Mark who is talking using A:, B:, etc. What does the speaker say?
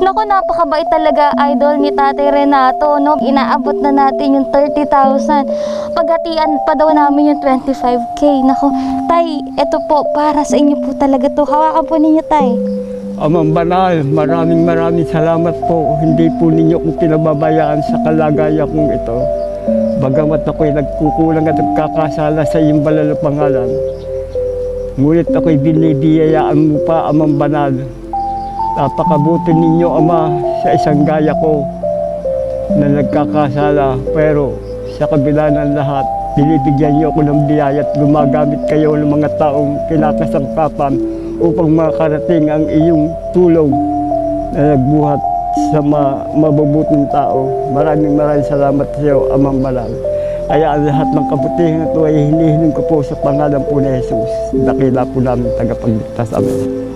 A: Naku, napakabait talaga idol ni Tatay Renato, no? Inaabot na natin yung 30,000. Paghatian pa daw namin yung 25K. Naku, Tay, eto po, para sa inyo po talaga to. Hawakan po ninyo, Tay.
B: Amang Banal, maraming salamat po. Hindi po ninyo kong pinababayaan sa kalagayan kong ito. Bagamat ako'y nagkukulang at nagkakasala sa iyong banal na pangalan. Ngunit ako'y binibiyayaan mo pa, Amang Banal. Napakabuti ninyo, Ama, sa isang gaya ko na nagkakasala. Pero sa kabila ng lahat, binibigyan niyo ako ng biyaya at gumagamit kayo ng mga taong kinakasangkapan upang makarating ang iyong tulong na nagbuhat sa mabubuting tao. Maraming salamat sa iyo, Amang Banal. Kaya ang lahat ng kabutihan ito ay hinihiling ko po sa pangalan po ni Jesus. Dakila po namin tagapagligtas. Amen.